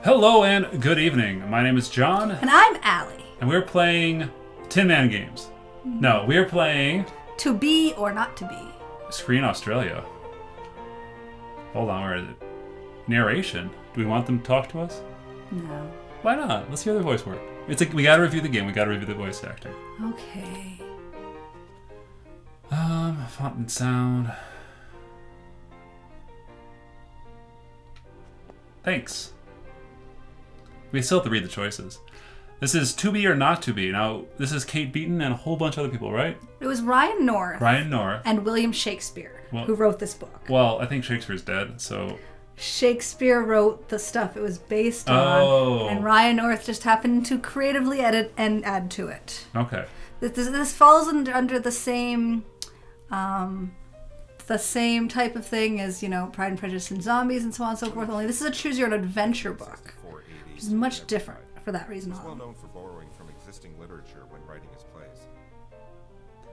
Hello and good evening. My name is John. And I'm Allie. And we're playing Tin Man games. No, we're playing... To Be or Not To Be. Screen Australia. Hold on, where is it? Narration? Do we want them to talk to us? No. Why not? Let's hear their voice work. It's like, we gotta review the game, we gotta review the voice acting. Okay. Font and sound. Thanks. We still have to read the choices. This is To Be or Not To Be. Now, this is Kate Beaton and a whole bunch of other people, right? It was Ryan North. Ryan North. And William Shakespeare who wrote this book. Well, I think Shakespeare's dead, so... Shakespeare wrote the stuff it was based on. Oh. And Ryan North just happened to creatively edit and add to it. Okay. This falls under the same type of thing as, Pride and Prejudice and Zombies and so on and so forth. Only this is a choose your own adventure book, which is much different for that reason alone. Well known for borrowing from existing literature when writing his plays.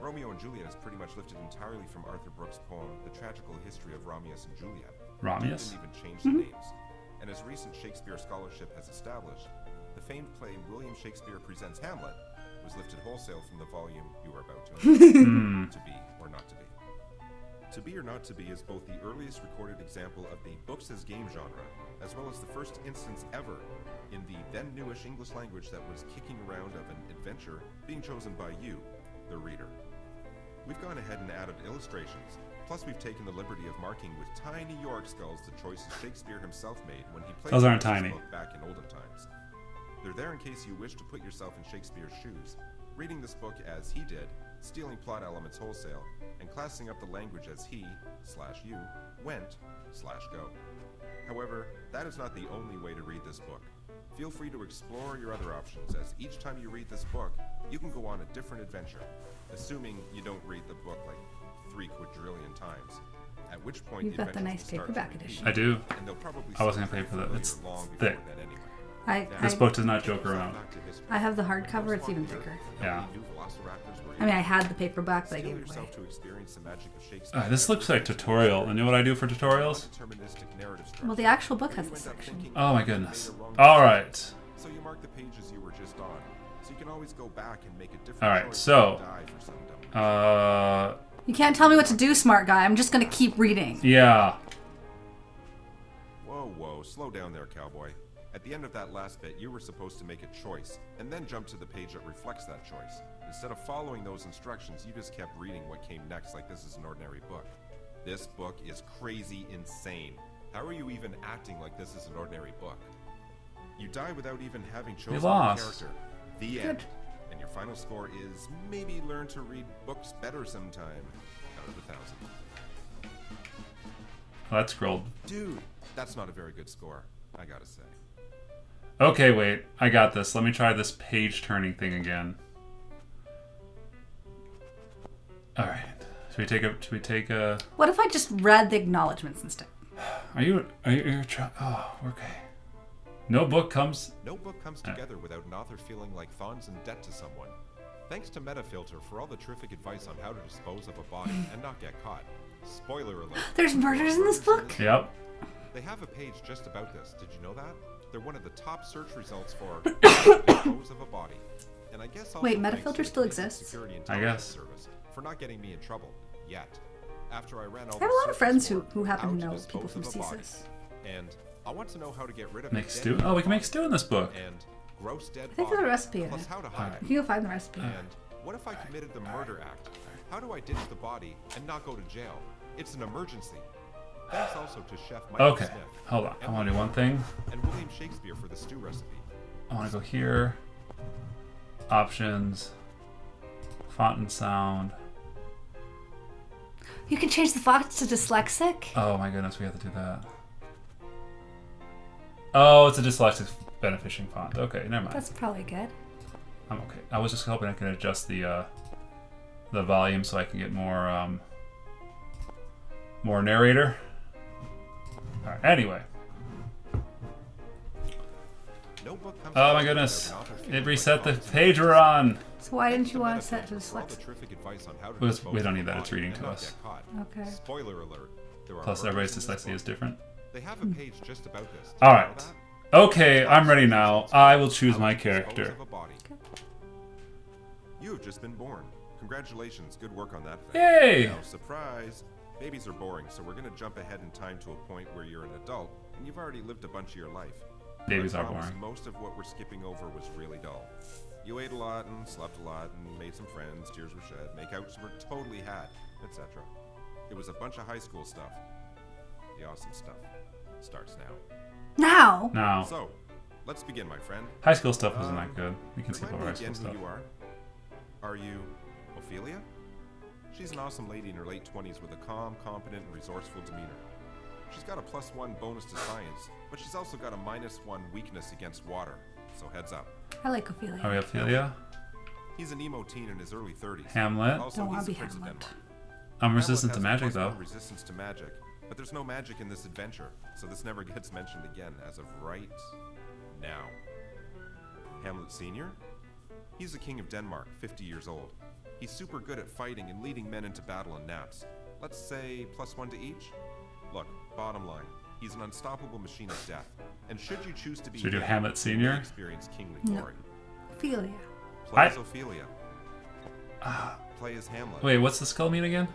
Romeo and Juliet is pretty much lifted entirely from Arthur Brooks' poem, The Tragical History of Romeus and Juliet. Romeus? He didn't even change the names. And as recent Shakespeare scholarship has established, the famed play William Shakespeare Presents Hamlet was lifted wholesale from the volume you are about to enjoy, To Be or Not To Be. To Be or Not To Be is both the earliest recorded example of the books as game genre, as well as the first instance ever in the then newish English language that was kicking around of an adventure being chosen by you, the reader. We've gone ahead and added illustrations, plus we've taken the liberty of marking with tiny York skulls the choices Shakespeare himself made when he played this book back in olden times. They're there in case you wish to put yourself in Shakespeare's shoes, reading this book as he did, stealing plot elements wholesale, and classing up the language as he/you went/go. However, that is not the only way to read this book. Feel free to explore your other options, as each time you read this book, you can go on a different adventure, assuming you don't read the book like 3 quadrillion times. At which point You've got the nice paperback edition. I do. And they'll probably I wasn't going to pay for that. It's thick. This book does not joke around. I have the hardcover, it's even thicker. Yeah. I mean, I had the paperback, but I gave it away. This looks like tutorial. And you know what I do for tutorials? Well, the actual book has this section. Oh my goodness. Alright. So you mark the pages you were just on, so you can always go back and make a different Alright, so... You can't tell me what to do, smart guy. I'm just gonna keep reading. Yeah. Whoa, slow down there, cowboy. At the end of that last bit, you were supposed to make a choice, and then jump to the page that reflects that choice. Instead of following those instructions, you just kept reading what came next like this is an ordinary book. This book is crazy insane. How are you even acting like this is an ordinary book? You die without even having chosen a character. The end. And your final score is maybe learn to read books better sometime. Out of 1,000. Oh, that's scrolled. Dude, that's not a very good score, I gotta say. Okay, wait. I got this. Let me try this page turning thing again. Alright. Should we take a... What if I just read the acknowledgements instead? You're oh, okay. No book comes together without an author feeling like Thon's in debt to someone. Thanks to Metafilter for all the terrific advice on how to dispose of a body and not get caught. Spoiler alert. There's murders in this book? Yep. They have a page just about this. Did you know that? They're one of the top search results for dispose of a body. And I guess wait, Metafilter still exists? I guess. Service for not getting me in trouble yet. After I ran all I have a lot of friends who happen to know people from CSIS. And I want to know how to get rid of make stew. Oh, we can make stew in this book. And gross dead I think there's a recipe in it. How to hide You can go find the recipe. And what if I committed the murder act? How do I ditch the body and not go to jail? It's an emergency. Thanks also to Chef Michael Smith. Hold on. I want to do one thing. And William Shakespeare for the stew recipe. I want to go here. Options. Font and sound. You can change the font to dyslexic? Oh my goodness, we have to do that. Oh, it's a dyslexic beneficial font. Okay, never mind. That's probably good. I'm okay. I was just hoping I could adjust the volume so I can get more more narrator. All right. Anyway. Oh my goodness! It reset the page we're on. So why didn't you want to set to dyslexic? We don't need that. It's reading to us. Okay. Spoiler alert. Plus, everybody's dyslexia is different. They have a page just about this. All right. Okay, I'm ready now. I will choose my character. Dispose of a body. You have just been born. Congratulations, good work on that thing. Yay! Now, surprise! Babies are boring, so we're gonna jump ahead in time to a point where you're an adult and you've already lived a bunch of your life. Babies I are promise boring. Most of what we're skipping over was really dull. You ate a lot and slept a lot and made some friends, tears were shed, makeouts were totally had, etc. It was a bunch of high school stuff. The awesome stuff starts now. Now. Now, So, let's begin, my friend. high school stuff wasn't that good. We can skip Remind over me high school again who stuff. you are. Are you Ophelia? She's an awesome lady in her late 20s with a calm, competent, and resourceful demeanor. She's got a +1 bonus to science, but she's also got a -1 weakness against water, so heads up. I like Ophelia. Are we Ophelia? He's an emo teen in his early 30s. Hamlet? Also, Don't want he's to the be Prince of Hamlet. Denmark. I'm resistant to Hamlet magic has a though. +1 resistance to magic, but there's no magic in this adventure, so this never gets mentioned again as of right now. Hamlet Sr.? He's the king of Denmark, 50 years old. He's super good at fighting and leading men into battle in naps. Let's say +1 to each? Look, bottom line, he's an unstoppable machine of death. And should you choose to be Should we do him, Hamlet you Senior? will experience kingly No. glory. Ophelia. Play as Ophelia. Play as Hamlet. Wait, what's the skull mean again?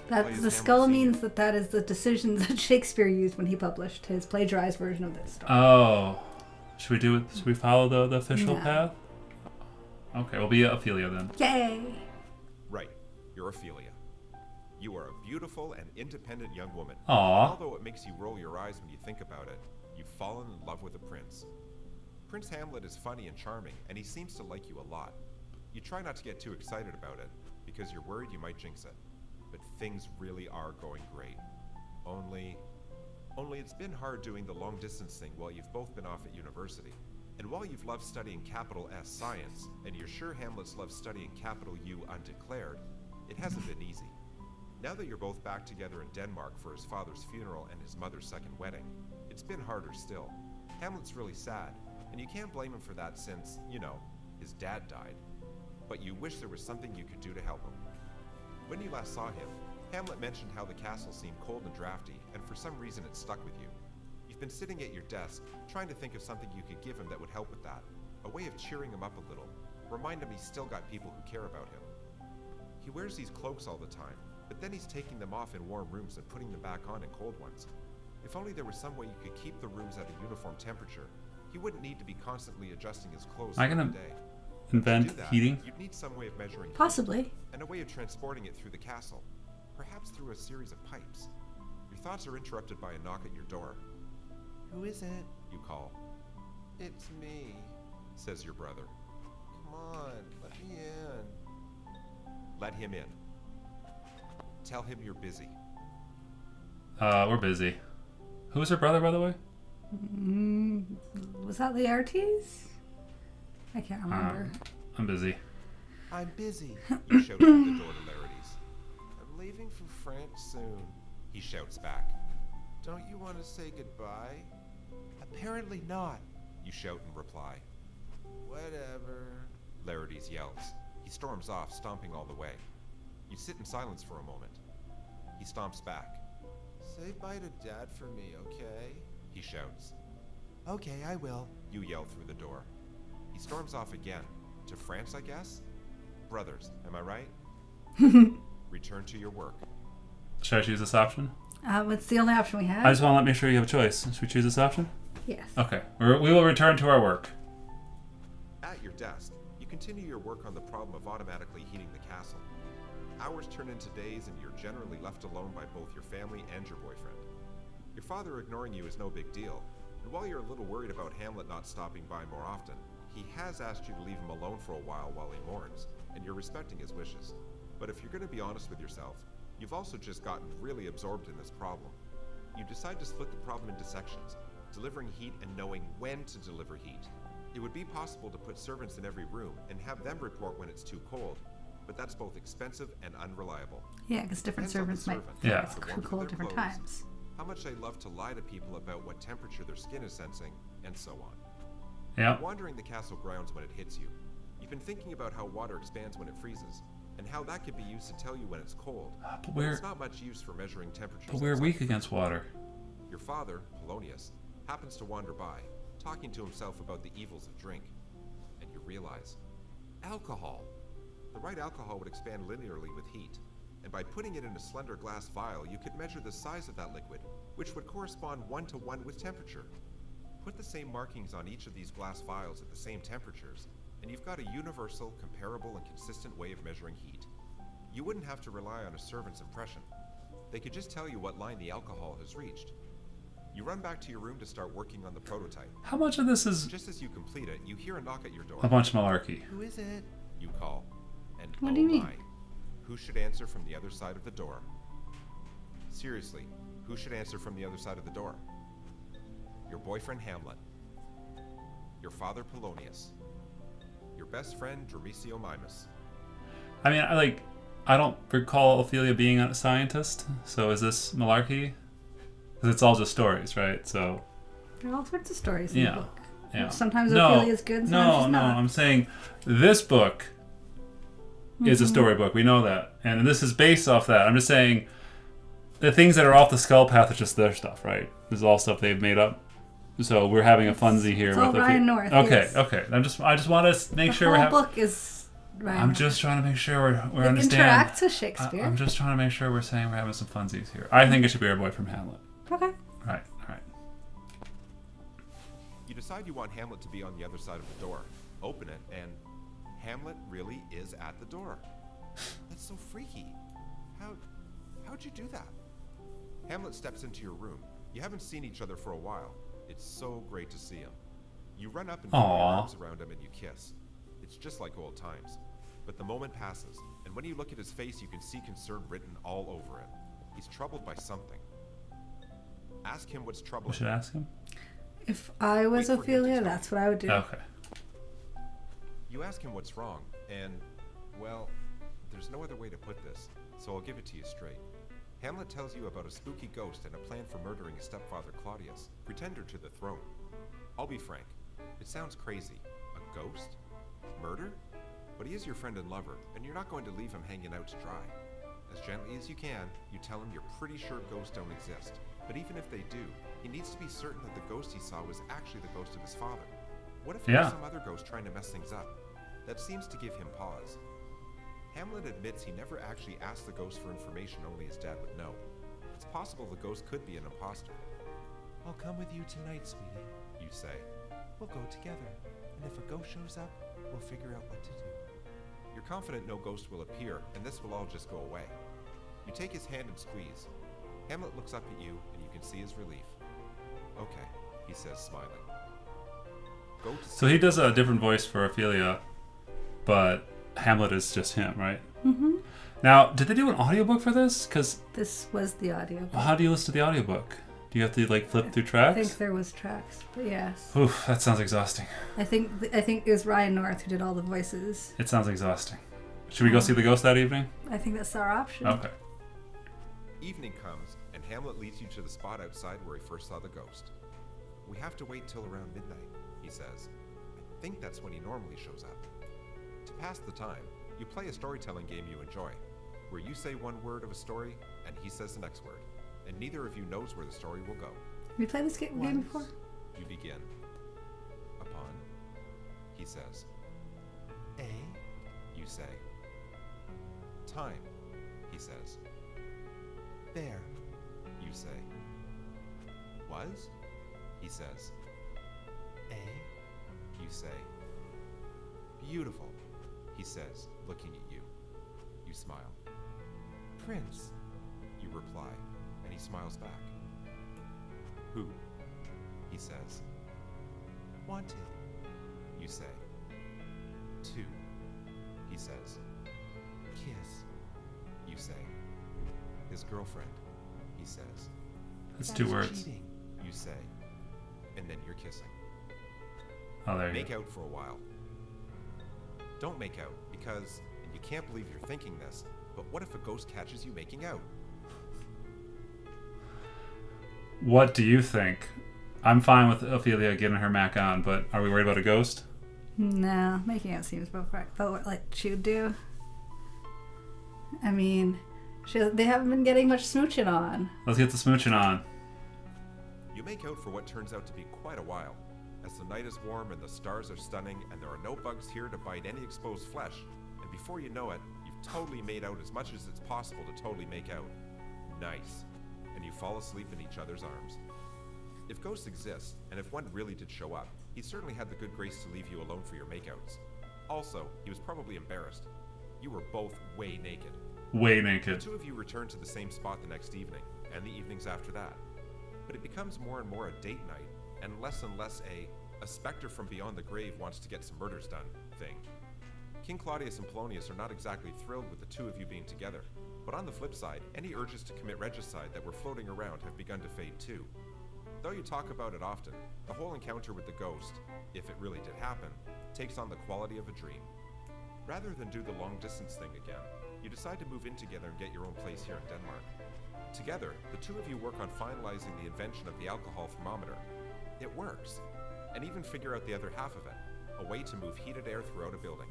That Plays the Hamlet skull Senior. means that is the decisions that Shakespeare used when he published his plagiarized version of this story. Oh. Should we do it? Should we follow the official No. path? Okay, we'll be Ophelia then. Yay! Right, you're Ophelia. You are a beautiful and independent young woman. Aw. Although it makes you roll your eyes when you think about it, you've fallen in love with a prince. Prince Hamlet is funny and charming, and he seems to like you a lot. You try not to get too excited about it, because you're worried you might jinx it. But things really are going great. Only it's been hard doing the long distance thing while you've both been off at university. And while you've loved studying capital S science, and you're sure Hamlet's loved studying capital U undeclared, it hasn't been easy. Now that you're both back together in Denmark for his father's funeral and his mother's second wedding, it's been harder still. Hamlet's really sad, and you can't blame him for that since, you know, his dad died. But you wish there was something you could do to help him. When you last saw him, Hamlet mentioned how the castle seemed cold and drafty, and for some reason it stuck with you. You've been sitting at your desk, trying to think of something you could give him that would help with that. A way of cheering him up a little. Remind him he's still got people who care about him. He wears these cloaks all the time, but then he's taking them off in warm rooms and putting them back on in cold ones. If only there was some way you could keep the rooms at a uniform temperature, he wouldn't need to be constantly adjusting his clothes Am I every gonna day. invent To do that, heating? You'd need some way of measuring heat, Possibly. and a way of transporting it through the castle, perhaps through a series of pipes. Your thoughts are interrupted by a knock at your door. Who is it? You call. It's me, says your brother. Come on, let me in. Let him in. Tell him you're busy. We're busy. Who's her brother, by the way? Was that Laertes? I can't remember. I'm busy. I'm busy, you shout through the door to Laertes. I'm leaving for France soon, he shouts back. Don't you want to say goodbye? Apparently not, you shout in reply. Whatever, Laertes yells. He storms off, stomping all the way. You sit in silence for a moment. He stomps back. Say bye to Dad for me, okay? He shouts. Okay, I will, you yell through the door. He storms off again. To France, I guess? Brothers, am I right? Return to your work. Should I choose this option? It's the only option we have. I just want to make sure you have a choice. Should we choose this option? Yes. Okay. We will return to our work. At your desk, you continue your work on the problem of automatically heating the castle. Hours turn into days and you're generally left alone by both your family and your boyfriend. Your father ignoring you is no big deal, and while you're a little worried about Hamlet not stopping by more often, he has asked you to leave him alone for a while he mourns, and you're respecting his wishes. But if you're going to be honest with yourself, you've also just gotten really absorbed in this problem. You decide to split the problem into sections, delivering heat and knowing when to deliver heat. It would be possible to put servants in every room and have them report when it's too cold, but that's both expensive and unreliable. Yeah, because different Depends on the servants might servant, Yeah. it's the too warmth of cold at their different clothes, times. how much they love to lie to people about what temperature their skin is sensing, and so on. Yeah. You're wandering the castle grounds when it hits you. You've been thinking about how water expands when it freezes, and how that could be used to tell you when it's cold. But But it's not much use for measuring temperatures. we're outside weak the against water. Your father, Polonius, happens to wander by. talking to himself about the evils of drink. And you realize, alcohol. The right alcohol would expand linearly with heat, and by putting it in a slender glass vial, you could measure the size of that liquid, which would correspond 1-to-1 with temperature. Put the same markings on each of these glass vials at the same temperatures, and you've got a universal, comparable, and consistent way of measuring heat. You wouldn't have to rely on a servant's impression. They could just tell you what line the alcohol has reached. You run back to your room to start working on the prototype. How much of this is Just as you complete it, you hear a knock at your door. a bunch of malarkey? Who is it? You call. And What do you mean? my, who should answer from the other side of the door? Seriously, who should answer from the other side of the door? Your boyfriend Hamlet. Your father Polonius. Your best friend Dramysio Mimus. I mean, I don't recall Ophelia being a scientist, so is this malarkey? Because it's all just stories, right? So There are all sorts of stories in the yeah, book. yeah. Sometimes No, Ophelia's good, sometimes she's not. I'm saying this book is a storybook. We know that, and this is based off that. I'm just saying the things that are off the skull path is just their stuff, right? This is all stuff they've made up. So we're having a funsy here It's with all Ryan North. Okay, Yes. okay. I just want to make The sure whole we're having. book is Ryan I'm North. just trying to make sure we're It understand. interacts with Shakespeare. I'm just trying to make sure we're saying we're having some funsies here. I think it should be our boy from Hamlet. Okay. Right, all right. You decide you want Hamlet to be on the other side of the door. Open it, and Hamlet really is at the door. That's so freaky. How'd you do that? Hamlet steps into your room. You haven't seen each other for a while. It's so great to see him. You run up and put your Aw. arms around him and you kiss. It's just like old times. But the moment passes, and when you look at his face, you can see concern written all over it. He's troubled by something. Ask him what's We troubling should him. ask him. If I was Wait for him to Ophelia, tell that's you. what I would do. Okay. You ask him what's wrong, and, well, there's no other way to put this, so I'll give it to you straight. Hamlet tells you about a spooky ghost and a plan for murdering his stepfather Claudius, pretender to the throne. I'll be frank, it sounds crazy. A ghost? Murder? But he is your friend and lover, and you're not going to leave him hanging out to dry. As gently as you can, you tell him you're pretty sure ghosts don't exist. But even if they do, he needs to be certain that the ghost he saw was actually the ghost of his father. What if Yeah. there's some other ghost trying to mess things up? That seems to give him pause. Hamlet admits he never actually asked the ghost for information only his dad would know. It's possible the ghost could be an imposter. I'll come with you tonight, sweetie. You say. We'll go together, and if a ghost shows up, we'll figure out what to do. You're confident no ghost will appear, and this will all just go away. You take his hand and squeeze. Hamlet looks up at you, and you can see his relief. Okay, he says, smiling. Go to So he does a different voice for Ophelia, but Hamlet is just him, right? Mm-hmm. Now, did they do an audiobook for this? Because This was the audio. how do you listen to the audiobook? Do you have to flip through I tracks? think there was tracks, but yes. Oof, that sounds exhausting. I think it was Ryan North who did all the voices. It sounds exhausting. Should we go see the ghost that evening? I think that's our option. Okay. Evening comes, and Hamlet leads you to the spot outside where he first saw the ghost. We have to wait till around midnight, he says. I think that's when he normally shows up. To pass the time, you play a storytelling game you enjoy, where you say one word of a story, and he says the next word, and neither of you knows where the story will go. Have you played this game before? You begin. Upon, he says. A, You say. Time, he says. bear, You say. Was, he says. A, You say. Beautiful, he says, looking at you. You smile. prince, You reply, and he smiles back. Who? He says. wanted, You say. Two, he says. kiss, You say. His girlfriend, he says. That's that 2 is words. cheating. You say. And then you're kissing. Oh, there you Make go. out for a while. Don't make out, because, and you can't believe you're thinking this, but what if a ghost catches you making out? What do you think? I'm fine with Ophelia getting her Mac on, but are we worried about a ghost? No, making out seems about what like she would do. I mean, they haven't been getting much smooching on. Let's get the smooching on. You make out for what turns out to be quite a while. As the night is warm and the stars are stunning and there are no bugs here to bite any exposed flesh, and before you know it, you've totally made out as much as it's possible to totally make out. Nice. And you fall asleep in each other's arms. If ghosts exist, and if one really did show up, he certainly had the good grace to leave you alone for your makeouts. Also, he was probably embarrassed. You were both way naked. Way The naked. two of you return to the same spot the next evening, and the evenings after that. But it becomes more and more a date night, and less a specter from beyond the grave wants to get some murders done thing. King Claudius and Polonius are not exactly thrilled with the two of you being together, but on the flip side, any urges to commit regicide that were floating around have begun to fade too. Though you talk about it often, the whole encounter with the ghost, if it really did happen, takes on the quality of a dream. Rather than do the long-distance thing again, you decide to move in together and get your own place here in Denmark. Together, the two of you work on finalizing the invention of the alcohol thermometer. It works. And even figure out the other half of it, a way to move heated air throughout a building.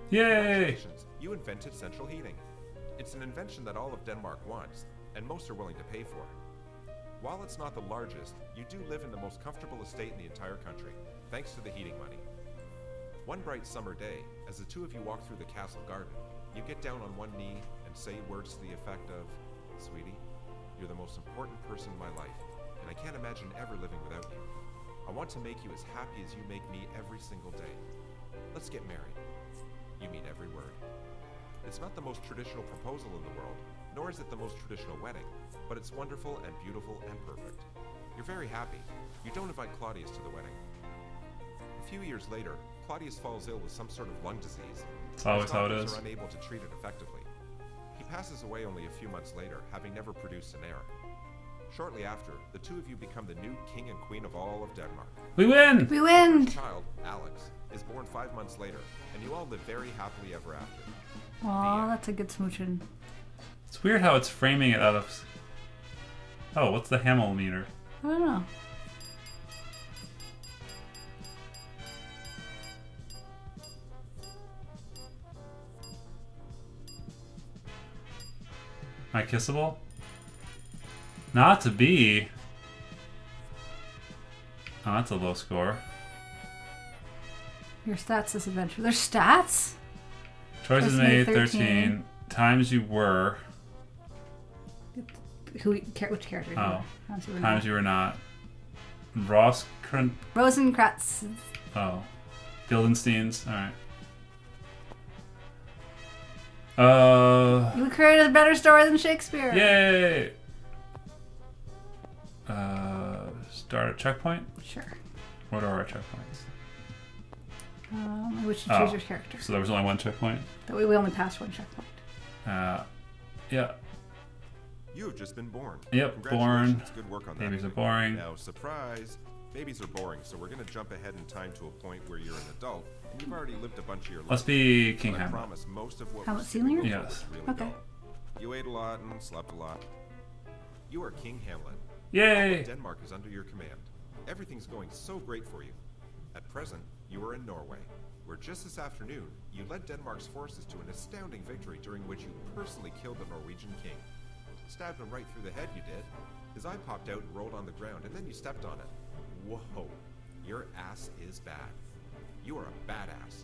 Yay! Congratulations, you invented central heating. It's an invention that all of Denmark wants, and most are willing to pay for. While it's not the largest, you do live in the most comfortable estate in the entire country, thanks to the heating money. One bright summer day, as the two of you walk through the castle garden, you get down on one knee and say words to the effect of, "Sweetie, you're the most important person in my life, and I can't imagine ever living without you. I want to make you as happy as you make me every single day. Let's get married." You mean every word. It's not the most traditional proposal in the world, nor is it the most traditional wedding, but it's wonderful and beautiful and perfect. You're very happy. You don't invite Claudius to the wedding. A few years later, Claudius falls ill with some sort of lung disease. That's always His how it doctors is. are unable to treat it effectively. He passes away only a few months later, having never produced an heir. Shortly after, the two of you become the new king and queen of all of Denmark. We win! We win! First child, Alex, is born 5 months later, and you all live very happily ever after. Aw, that's a good smooching. It's weird how it's framing it out of... Oh, what's the Hamlet meter? I don't know. Am I kissable? Not to be. Oh, that's a low score. Your stats this adventure. There's stats? Choices Choices made, made, 13. Times you were. Which character? Oh. Times you were Times not. you were not. Ross... Rosenkratz. Oh. Guildenstein's. Alright. You created a better story than Shakespeare. Yay! Start a checkpoint? Sure. What are our checkpoints? We should choose Oh. your character. So there was only one checkpoint? That way we only passed one checkpoint. Yeah. You have just been born. Yep, Congratulations. born. Good work on that. Babies are boring. Now, surprise. Babies are boring, so we're going to jump ahead in time to a point where you're an adult, and you've already lived a bunch of your life. Let's be King But I Hamlet. promise most of what Hamlet we're skipping Senior? over Yes. was really Okay. dull. You ate a lot and slept a lot. You are King Hamlet. All Yay! of Denmark is under your command. Everything's going so great for you. At present, you are in Norway, where just this afternoon, you led Denmark's forces to an astounding victory during which you personally killed the Norwegian king. Stabbed him right through the head, you did. His eye popped out and rolled on the ground, and then you stepped on it. Whoa, your ass is bad. You are a badass.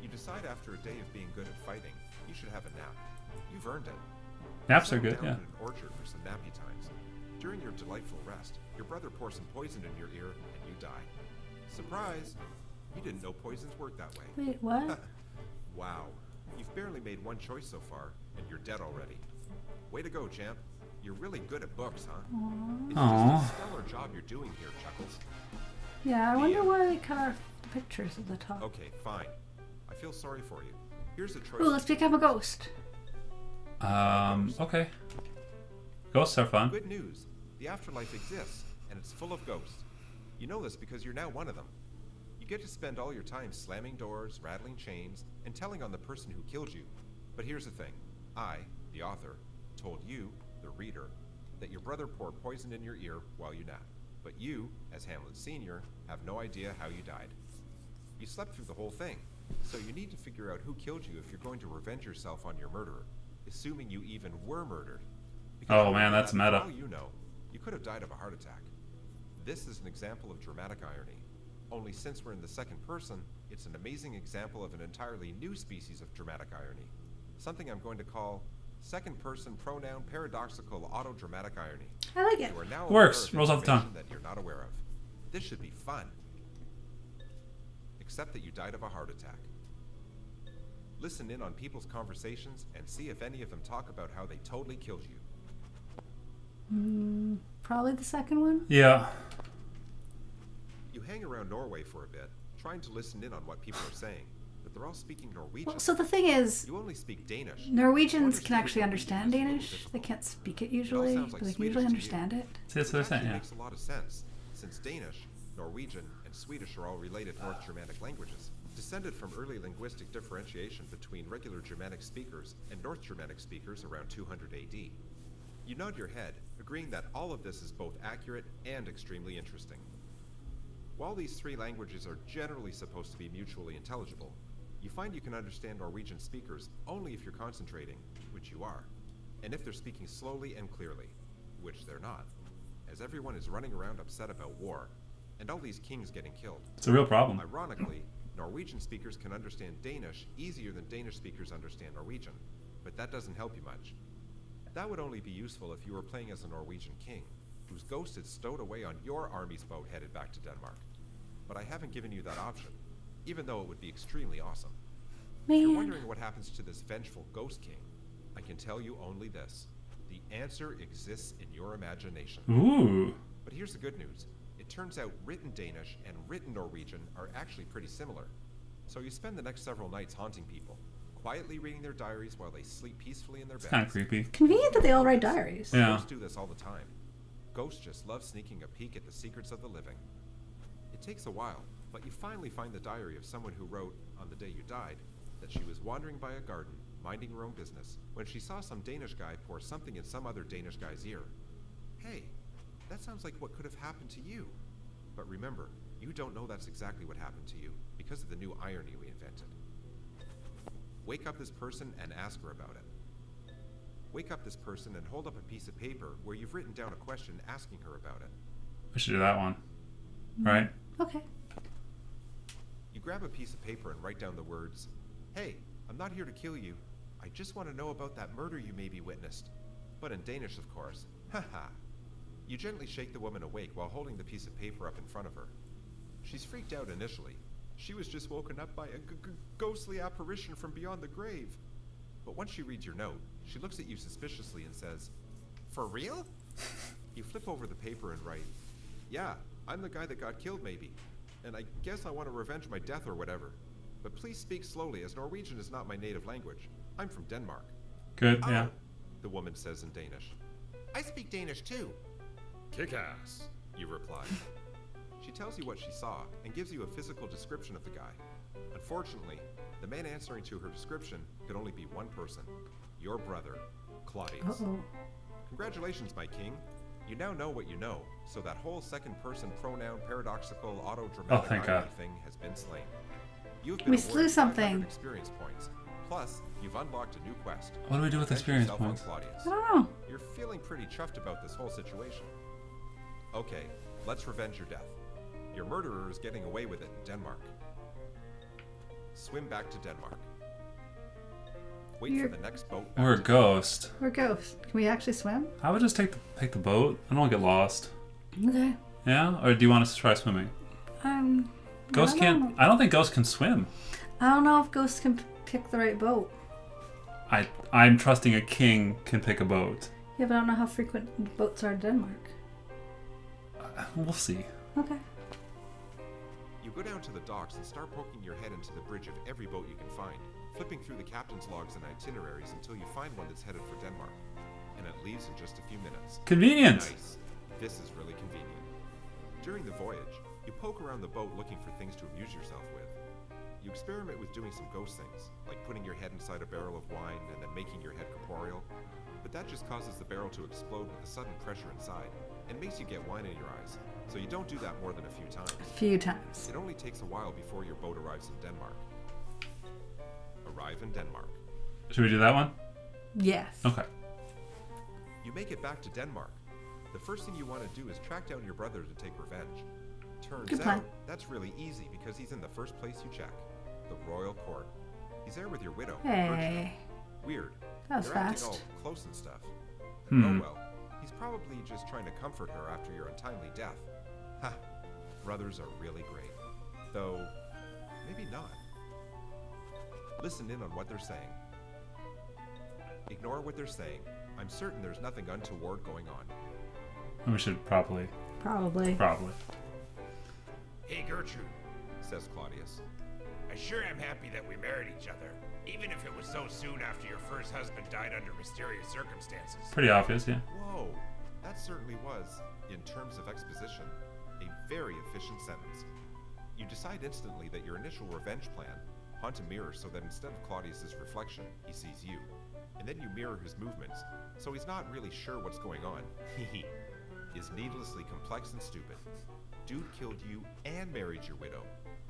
You decide after a day of being good at fighting, you should have a nap. You've earned it. Naps are Settle good, down yeah. in an orchard for some nappy times. During your delightful rest, your brother pours some poison in your ear, and you die. Surprise! You didn't know poisons work that way. Wait, what? Wow. You've barely made one choice so far, and you're dead already. Way to go, champ. You're really good at books, huh? It's Aw. just a stellar job you're doing here, Chuckles. Yeah, I wonder why they cut off the pictures at the top. Okay, fine. I feel sorry for you. Here's a choice. Ooh, let's become a ghost. Okay. Ghosts are fun. Good news. The afterlife exists, and it's full of ghosts. You know this because you're now one of them. You get to spend all your time slamming doors, rattling chains, and telling on the person who killed you. But here's the thing. I, the author, told you, the reader, that your brother poured poison in your ear while you napped. But you, as Hamlet Sr., have no idea how you died. You slept through the whole thing, so you need to figure out who killed you if you're going to revenge yourself on your murderer, assuming you even were murdered. Because Oh man, that's for meta. all you know, you could have died of a heart attack. This is an example of dramatic irony. Only since we're in the second person, it's an amazing example of an entirely new species of dramatic irony. Something I'm going to call second person pronoun paradoxical autodramatic irony. I like it. You are now Works. aware of Rolls off the tongue. information that you're not aware of. This should be fun. Except that you died of a heart attack. Listen in on people's conversations and see if any of them talk about how they totally killed you. Probably the second one. Yeah. You hang around Norway for a bit, trying to listen in on what people are saying, but they're all speaking Norwegian. Well, so the thing is, You only speak Danish. Norwegians can actually Norwegian understand is a little Danish. They difficult. can't speak it usually, sounds like but they can Swedish usually to you. understand it. See, that's what Which they're saying, actually yeah. makes a lot of sense, since Danish, Norwegian, and Swedish are all related North Germanic languages, descended from early linguistic differentiation between regular Germanic speakers and North Germanic speakers around 200 AD. You nod your head, agreeing that all of this is both accurate and extremely interesting. While these three languages are generally supposed to be mutually intelligible, you find you can understand Norwegian speakers only if you're concentrating, which you are, and if they're speaking slowly and clearly, which they're not, as everyone is running around upset about war, and all these kings getting killed. It's a real problem. Ironically, Norwegian speakers can understand Danish easier than Danish speakers understand Norwegian, but that doesn't help you much. That would only be useful if you were playing as a Norwegian king, whose ghost is stowed away on your army's boat headed back to Denmark. But I haven't given you that option, even though it would be extremely awesome. If you're Man. wondering what happens to this vengeful ghost king, I can tell you only this. The answer exists in your imagination. Ooh. But here's the good news. It turns out written Danish and written Norwegian are actually pretty similar. So you spend the next several nights haunting people, quietly reading their diaries while they sleep peacefully in their It's beds. kind of creepy. Convenient that they all write diaries. Yeah. Ghosts do this all the time. Ghosts just love sneaking a peek at the secrets of the living. It takes a while, but you finally find the diary of someone who wrote, on the day you died, that she was wandering by a garden, minding her own business, when she saw some Danish guy pour something in some other Danish guy's ear. Hey, that sounds like what could have happened to you. But remember, you don't know that's exactly what happened to you, because of the new irony we invented. Wake up this person and ask her about it. Wake up this person and hold up a piece of paper where you've written down a question asking her about it. We should do that one. Right? Okay. You grab a piece of paper and write down the words, "Hey, I'm not here to kill you. I just want to know about that murder you maybe witnessed." But in Danish, of course. Haha. You gently shake the woman awake while holding the piece of paper up in front of her. She's freaked out initially. She was just woken up by a ghostly apparition from beyond the grave. But once she reads your note, she looks at you suspiciously and says, "For real?" You flip over the paper and write, "Yeah, I'm the guy that got killed maybe. And I guess I want to revenge my death or whatever. But please speak slowly, as Norwegian is not my native language. I'm from Denmark." Good, yeah. The woman says in Danish. "I speak Danish too." "Kick-ass," you reply. She tells you what she saw and gives you a physical description of the guy. Unfortunately, the man answering to her description could only be one person. Your brother, Claudius. Uh-oh. Congratulations, my king. You now know what you know, so that whole second-person pronoun paradoxical autodramatic thank irony God. thing has been slain. You've been We awarded slew something. 500 experience points. Plus, you've unlocked a new quest. What do we do with Revenge experience yourself on points? Claudius. I don't know. You're feeling pretty chuffed about this whole situation. Okay, let's revenge your death. Your murderer is getting away with it in Denmark. Swim back to Denmark. Wait You're- for the next boat back We're a to ghost. We're ghosts. Can we actually swim? I would just take the boat. I don't want to get lost. Okay. Yeah? Or do you want us to try swimming? Ghosts I don't can't. know. I don't think ghosts can swim. I don't know if ghosts can pick the right boat. I'm trusting a king can pick a boat. Yeah, but I don't know how frequent boats are in Denmark. We'll see. Okay. You go down to the docks and start poking your head into the bridge of every boat you can find, flipping through the captain's logs and itineraries until you find one that's headed for Denmark. And it leaves in just a few minutes. Convenient. Nice. This is really convenient. During the voyage, you poke around the boat looking for things to amuse yourself with. You experiment with doing some ghost things, like putting your head inside a barrel of wine and then making your head corporeal. But that just causes the barrel to explode with a sudden pressure inside, and makes you get wine in your eyes. So you don't do that more than a few times. A few times. It only takes a while before your boat arrives in Denmark. Arrive in Denmark. Should we do that one? Yes. Okay. You make it back to Denmark. The first thing you want to do is track down your brother to take revenge. Turns Good plan. out, that's really easy because he's in the first place you check. The royal court. He's there with your widow, Gertrude. Hey, Weird. that was You're acting fast. all close and stuff. Hmm. Oh well. He's probably just trying to comfort her after your untimely death. Ha! Brothers are really great. Though, maybe not. Listen in on what they're saying. Ignore what they're saying. I'm certain there's nothing untoward going on. We should probably. Probably. Hey Gertrude, says Claudius. I sure am happy that we married each other, even if it was so soon after your first husband died under mysterious circumstances. Pretty obvious, yeah. Whoa, that certainly was, in terms of exposition, a very efficient sentence. You decide instantly that your initial revenge plan, haunt a mirror so that instead of Claudius's reflection, he sees you, and then you mirror his movements, so he's not really sure what's going on, is needlessly complex and stupid. Dude killed you and married your widow.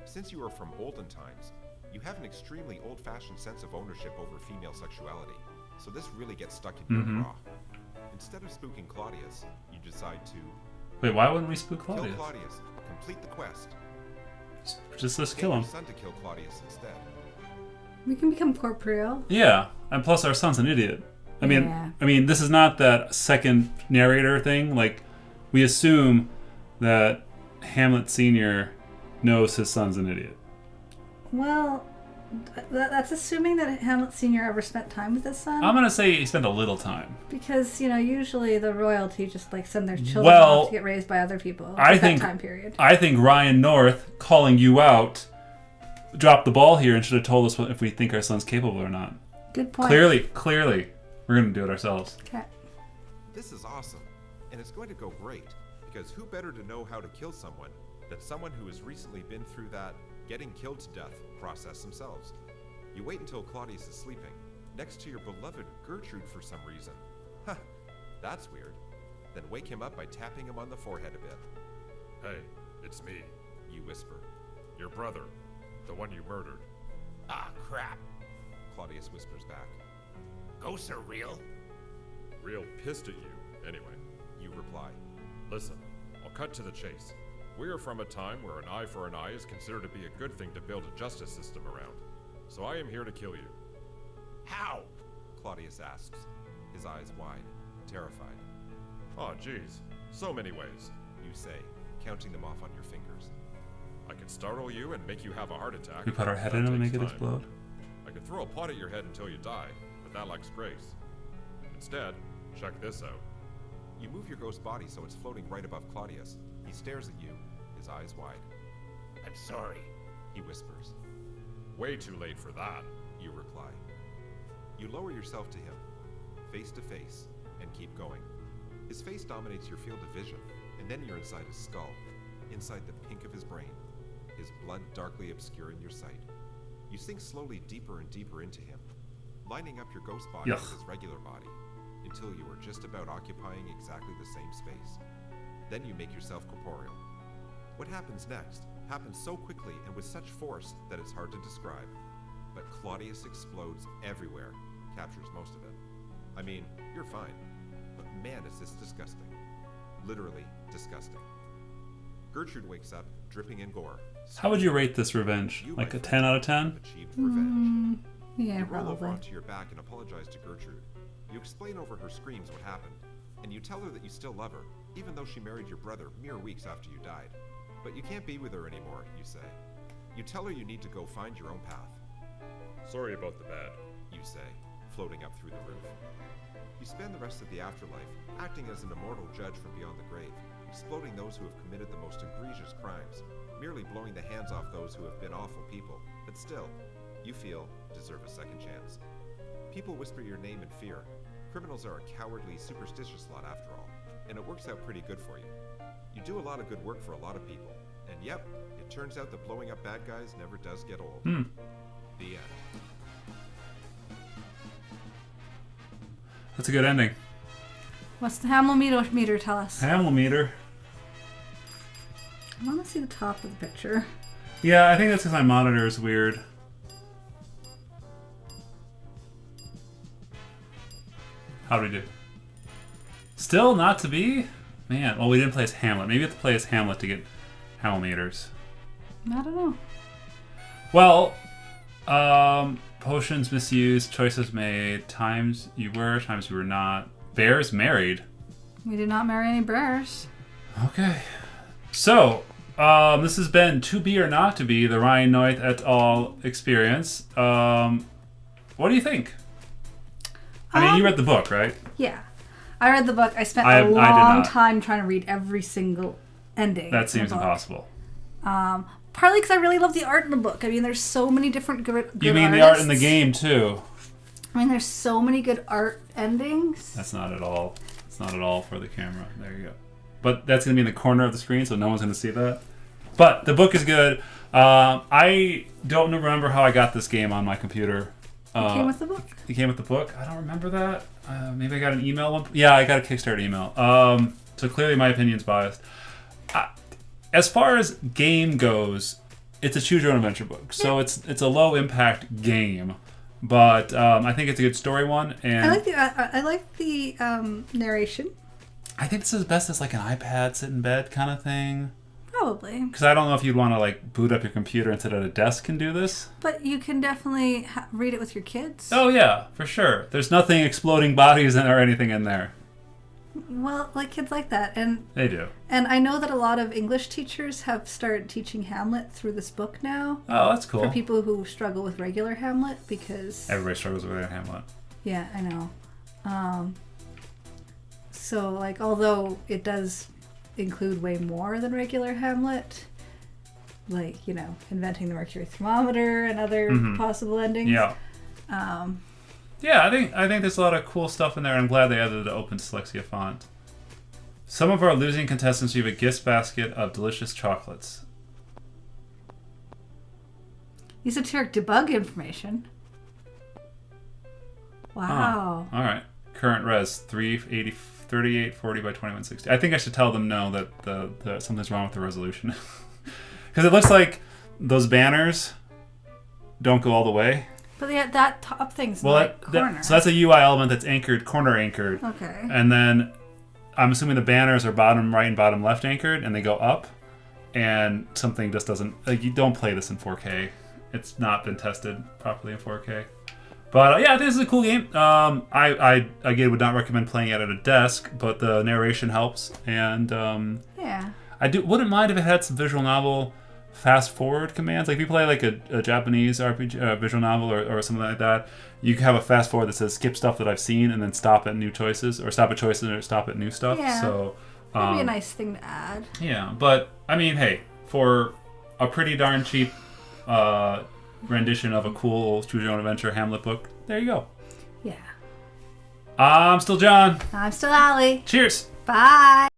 Since you are from olden times, you have an extremely old-fashioned sense of ownership over female sexuality, so this really gets stuck in your craw. Instead of spooking Claudius, you decide to Wait, why wouldn't we spook kill Claudius? Claudius, complete the quest. Just let's Get kill your him. son to kill Claudius instead. We can become corporeal. Yeah, and plus our son's an idiot. Yeah. I mean, this is not that second narrator thing. Like, we assume that Hamlet Sr. knows his son's an idiot. Well, that's assuming that Hamlet Sr. ever spent time with his son. I'm gonna say he spent a little time. Because, usually the royalty just send their children Well, off to get raised by other people I at think- that time period. I think Ryan North calling you out dropped the ball here and should have told us if we think our son's capable or not. Good point. Clearly, we're gonna do it ourselves. Okay. This is awesome, and it's going to go great, because who better to know how to kill someone than someone who has recently been through that getting killed to death process themselves. You wait until Claudius is sleeping, next to your beloved Gertrude for some reason. Huh, that's weird. Then wake him up by tapping him on the forehead a bit. Hey, it's me, You whisper. your brother, the one you murdered. Ah, crap. Claudius whispers back. Ghosts are real? Real pissed at you, anyway. You reply. Listen, I'll cut to the chase. We are from a time where an eye for an eye is considered to be a good thing to build a justice system around. So I am here to kill you. How? Claudius asks, his eyes wide, terrified. Oh, geez. So many ways. You say, counting them off on your fingers. I can startle you and make you have a heart attack. We put our head That in him and takes make it time. explode. I could throw a pot at your head until you die, but that lacks grace. Instead, check this out. You move your ghost body so it's floating right above Claudius. He stares at you, his eyes wide. I'm sorry. He whispers. Way too late for that. You reply. You lower yourself to him, face to face, and keep going. His face dominates your field of vision, and then you're inside his skull, inside the pink of his brain, his blood darkly obscuring your sight. You sink slowly deeper and deeper into him, lining up your ghost body Yuck. with his regular body, until you are just about occupying exactly the same space. Then you make yourself corporeal. What happens next happens so quickly and with such force that it's hard to describe. But Claudius explodes everywhere, captures most of it. I mean, you're fine, but man, is this disgusting. Literally disgusting. Gertrude wakes up, dripping in gore. How would you rate this revenge? You, Like my a friend, 10 out of 10? Achieved revenge. Yeah, You roll over probably. onto your back and apologize to Gertrude. You explain over her screams what happened, and you tell her that you still love her, even though she married your brother mere weeks after you died. But you can't be with her anymore, you say. You tell her you need to go find your own path, Sorry about the bad. you say, floating up through the roof. You spend the rest of the afterlife acting as an immortal judge from beyond the grave, exploding those who have committed the most egregious crimes, merely blowing the hands off those who have been awful people, but still, you feel, deserve a second chance. People whisper your name in fear. Criminals are a cowardly, superstitious lot after all, and it works out pretty good for you. You do a lot of good work for a lot of people, and yep, it turns out that blowing up bad guys never does get old. The end. That's a good ending. What's the Hamlet meter tell us? Hamlet. I want to see the top of the picture. Yeah, I think that's because my monitor is weird. How do we do? Still not to be? Man, well, we didn't play as Hamlet. Maybe we have to play as Hamlet to get Howmeters? I don't know. Well, potions misused, choices made, times you were not. Bears married. We did not marry any bears. Okay. So, this has been To Be or Not to Be, the Ryan Noith et al. Experience. What do you think? I mean, you read the book, right? Yeah. I read the book. I spent I a did long not. time trying to read every single ending. That in seems the book. impossible. Partly because I really love the art in the book. I mean, there's so many different good You mean artists. the art in the game, too? I mean, there's so many good art endings. That's not at all. It's not at all for the camera. There you go. But that's going to be in the corner of the screen, so no one's going to see that. But the book is good. I don't remember how I got this game on my computer. It came with the book. It came with the book? I don't remember that. Maybe I got an email. Yeah, I got a Kickstarter email. So clearly my opinion's biased. As far as game goes, it's a choose your own adventure book. So it's a low impact game. But I think it's a good story one. And I like the narration. I think this is best as like an iPad, sit in bed kind of thing. Probably. Because I don't know if you'd want to like boot up your computer and sit at a desk and do this. But you can definitely read it with your kids. Oh yeah, for sure. There's nothing exploding bodies or anything in there. Well, like kids like that, and They do. and I know that a lot of English teachers have started teaching Hamlet through this book now. Oh, that's cool. For people who struggle with regular Hamlet, because Everybody struggles with Hamlet. yeah, I know. So like, although it does include way more than regular Hamlet, like inventing the mercury thermometer and other possible endings. Yeah. Yeah, I think there's a lot of cool stuff in there. I'm glad they added the open dyslexia font. Some of our losing contestants receive a gift basket of delicious chocolates. Esoteric debug information. Wow. Oh, all right. Current res 3840 by 2160. I think I should tell them no that the something's wrong with the resolution. Because it looks like those banners don't go all the way. But yeah, that top thing's Well, like corner. so that's a UI element that's anchored, corner anchored. Okay. And then I'm assuming the banners are bottom right and bottom left anchored, and they go up. And something just doesn't. Like, you don't play this in 4K. It's not been tested properly in 4K. But yeah, this is a cool game. I again would not recommend playing it at a desk, but the narration helps, and Yeah. I wouldn't mind if it had some visual novel fast forward commands. Like if you play like a Japanese RPG visual novel or something like that, you can have a fast forward that says skip stuff that I've seen and then stop at new choices, or stop at choices or stop at new stuff. Yeah. So That'd be a nice thing to add. yeah, but I mean, hey, for a pretty darn cheap rendition of a cool Choose Your Own Adventure Hamlet book, there you go. Yeah. I'm still John. I'm still Allie. Cheers. Bye.